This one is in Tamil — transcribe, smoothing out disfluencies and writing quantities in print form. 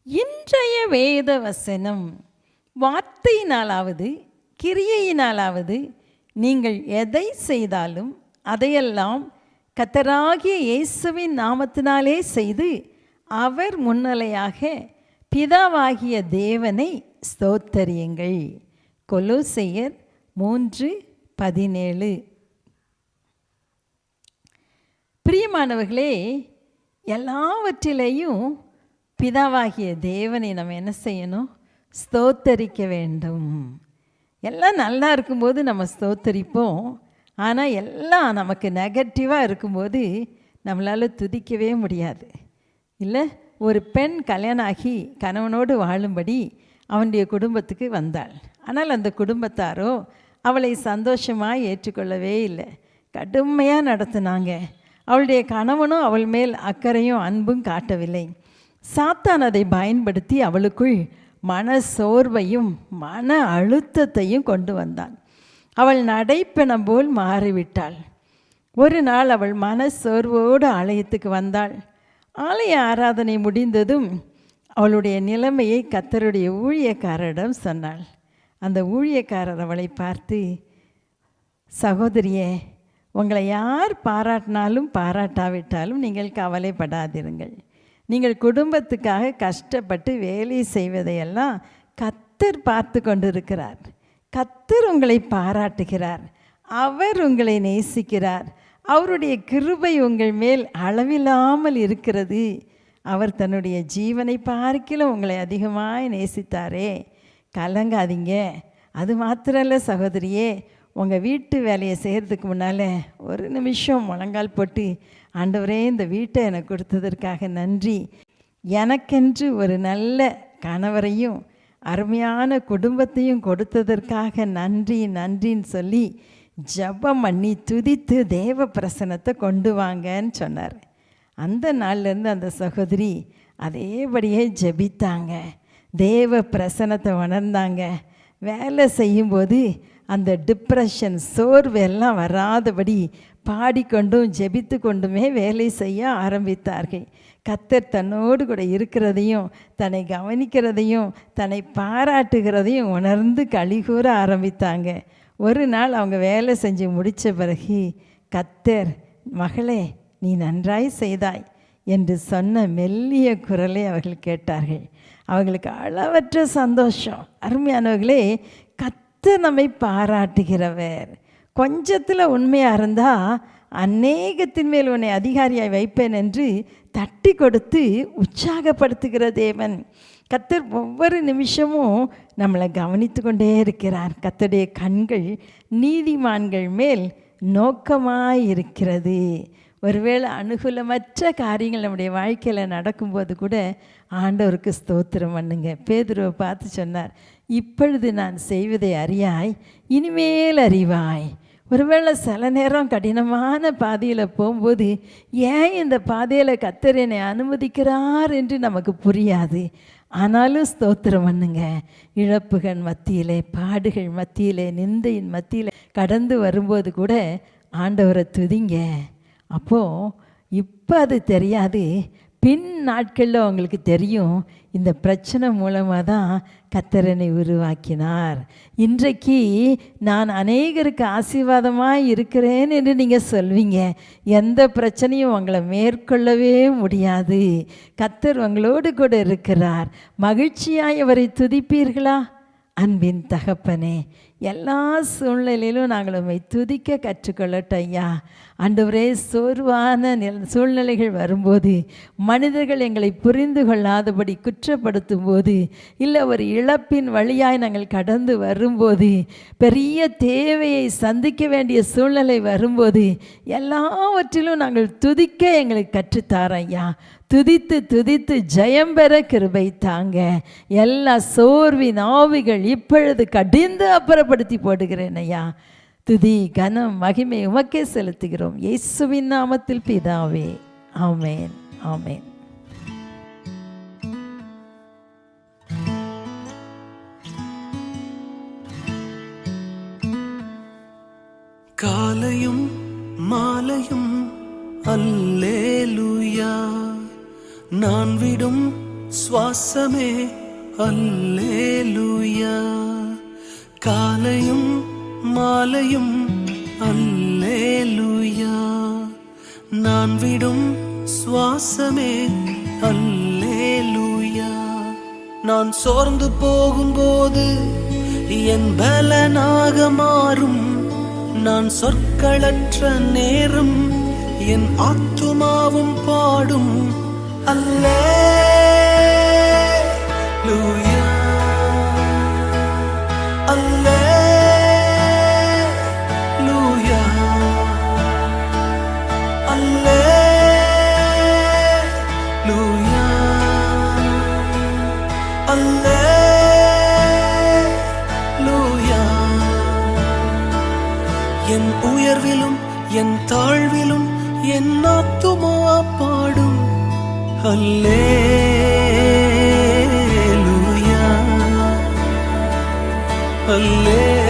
இன்றைய வேத வசனம், வார்த்தையினாலாவது கிரியையினாலாவது நீங்கள் எதை செய்தாலும் அதையெல்லாம் கர்த்தராகிய இயேசுவின் நாமத்தினாலே செய்து அவர் முன்னிலையாக பிதாவாகிய தேவனை ஸ்தோத்தரியுங்கள். கொலோசையர் 3:17. பிரியமானவர்களே, எல்லாவற்றிலேயும் பிதாவாகிய தேவனை நம்ம என்ன செய்யணும்? ஸ்தோத்தரிக்க வேண்டும். எல்லாம் நல்லா இருக்கும்போது நம்ம ஸ்தோத்தரிப்போம். ஆனால் எல்லாம் நமக்கு நெகட்டிவாக இருக்கும்போது நம்மளால் துதிக்கவே முடியாது. இல்லை, ஒரு பெண் கல்யாணம் ஆகி கணவனோடு வாழும்படி அவனுடைய குடும்பத்துக்கு வந்தாள். ஆனால் அந்த குடும்பத்தாரோ அவளை சந்தோஷமாக ஏற்றுக்கொள்ளவே இல்லை. கடுமையாக நடத்தினாங்க. அவளுடைய கணவனும் அவள் மேல் அக்கறையும் அன்பும் காட்டவில்லை. சாத்தான் அதை பயன்படுத்தி அவளுக்குள் மன சோர்வையும் மன அழுத்தத்தையும் கொண்டு வந்தான். அவள் நடைப்பெணம் போல் மாறிவிட்டாள். ஒரு நாள் அவள் மன சோர்வோடு ஆலயத்துக்கு வந்தாள். ஆலய ஆராதனை முடிந்ததும் அவளுடைய நிலைமையை கர்த்தருடைய ஊழியக்காரரிடம் சொன்னாள். அந்த ஊழியக்காரர் அவளை பார்த்து, சகோதரியே, உங்களை யார் பாராட்டினாலும் பாராட்டாவிட்டாலும் நீங்கள் கவலைப்படாதிருங்கள். நீங்கள் குடும்பத்துக்காக கஷ்டப்பட்டு வேலை செய்வதையெல்லாம் கர்த்தர் பார்த்து கொண்டிருக்கிறார். கர்த்தர் உங்களை பாராட்டுகிறார். அவர் உங்களை நேசிக்கிறார். அவருடைய கிருபை உங்கள் மேல் அளவில்லாமல் இருக்கிறது. அவர் தன்னுடைய ஜீவனை பார்க்கிலும் உங்களை அதிகமாக நேசித்தாரே, கலங்காதீங்க. அது மாத்திரல்ல சகோதரியே, உங்கள் வீட்டு வேலையை செய்கிறதுக்கு முன்னால் ஒரு நிமிஷம் முழங்கால் போட்டு, ஆண்டவரே, இந்த வீட்டை எனக்கு கொடுத்ததற்காக நன்றி, எனக்கென்று ஒரு நல்ல கணவரையும் அருமையான குடும்பத்தையும் கொடுத்ததற்காக நன்றி நன்றின்னு சொல்லி ஜெபம் பண்ணி துதித்து தேவ பிரசன்னத்தை கொண்டு வாங்கன்னு சொன்னார். அந்த நாள்லேருந்து அந்த சகோதரி அதேபடியே ஜெபித்தாங்க, தேவ பிரசன்னத்தை உணர்ந்தாங்க. வேலை செய்யும்போது அந்த டிப்ரெஷன், சோர்வு எல்லாம் வராதபடி பாடிக்கொண்டும் ஜெபித்து கொண்டுமே வேலை செய்ய ஆரம்பித்தார்கள். கர்த்தர் தன்னோடு கூட இருக்கிறதையும் தன்னை கவனிக்கிறதையும் தன்னை பாராட்டுகிறதையும் உணர்ந்து களிகூற ஆரம்பித்தாங்க. ஒரு நாள் அவங்க வேலை செஞ்சு முடித்த பிறகு கர்த்தர், மகளே, நீ நன்றாய் செய்தாய் என்று சொன்ன மெல்லிய குரலை அவர்கள் கேட்டார்கள். அவர்களுக்கு அளவற்ற சந்தோஷம். அருமையானவர்களே, கர்த்தர் நம்மை பாராட்டுகிறவர். கொஞ்சத்தில் உண்மையாக இருந்தால் அநேகத்தின் மேல் உன்னை அதிகாரியாய் வைப்பேன் என்று தட்டி கொடுத்து உற்சாகப்படுத்துகிற தேவன். கர்த்தர் ஒவ்வொரு நிமிஷமும் நம்மளை கவனித்து கொண்டே இருக்கிறார். கர்த்தருடைய கண்கள் நீதிமான்கள் மேல் நோக்கமாக இருக்கிறது. ஒருவேளை அனுகூலமற்ற காரியங்கள் நம்முடைய வாழ்க்கையில் நடக்கும்போது கூட ஆண்டவருக்கு ஸ்தோத்திரம் பண்ணுங்க. பேதுருவை பார்த்து சொன்னார், இப்பொழுது நான் செய்வதை அறியாய், இனிமேல் அறிவாய். ஒருவேளை சில நேரம் கடினமான பாதையில் போகும்போது ஏன் இந்த பாதையில் கர்த்தர் என்னை அனுமதிக்கிறார் என்று நமக்கு புரியாது. ஆனாலும் ஸ்தோத்திரம் பண்ணுங்க. இழப்புகள் மத்தியிலே, பாடுகள் மத்தியிலே, நிந்தையின் மத்தியில் கடந்து வரும்போது கூட ஆண்டவரை துதிங்க. அப்போது இப்போ அது தெரியாது, பின் நாட்களில் அவங்களுக்கு தெரியும், இந்த பிரச்சனை மூலமாக தான் கர்த்தர் என்னை உருவாக்கினார். இன்றைக்கு நான் அநேகருக்கு ஆசீர்வாதமாக இருக்கிறேன் என்று நீங்கள் சொல்வீங்க. எந்த பிரச்சனையும் உங்களை மேற்கொள்ளவே முடியாது. கர்த்தர் உங்களோடு கூட இருக்கிறார். மகிழ்ச்சியாய் அவரை துதிப்பீர்களா? அன்பின் தகப்பனே, எல்லா சூழ்நிலையிலும் நாங்கள் உம்மை துதிக்க கற்றுக்கொள்ளட்டும் ஐயா. ஆண்டவரே, சோர்வான சூழ்நிலைகள் வரும்போது, மனிதர்கள் எங்களை புரிந்து கொள்ளாதபடி குற்றப்படுத்தும் போது, இல்லை ஒரு இழப்பின் வழியாய் நாங்கள் கடந்து வரும்போது, பெரிய தேவையை சந்திக்க வேண்டிய சூழ்நிலை வரும்போது, எல்லாவற்றிலும் நாங்கள் துதிக்க எங்களுக்கு கற்றுத்தார் ஐயா. துதித்து துதித்து ஜெயம் பெற கிருபை தாங்க. எல்லா சோர்வின் ஆவிகள் இப்பொழுது கடிந்து அப்புறப்படுத்தி போடுகிறேன் ஐயா. துதி கனம் மகிமை உமக்கே செலுத்துகிறோம், இயேசுவின் நாமத்தில் பிதாவே, ஆமென், ஆமென். காலையும் மாலையும் அல்லேலூயா, நான் விடும் சுவாசமே அல்லேலூயா. காலையும் மாலையும் அல்லேலூயா. நான் விடும் சுவாசமே அல்லேலூயா. நான் சோர்ந்து போகும்போது என் பலனாக மாறும். நான் சொற்களற்ற நேரம் என் ஆத்துமாவும் பாடும் அல்லேலூயா. அல்லேலூயா. அல்லேலூயா. அல்லேலூயா. என் உயர்விலும் என் தாழ்விலும் என் ஆத்துமா பாடும் அல்லேலூயா. அல்லேலூயா.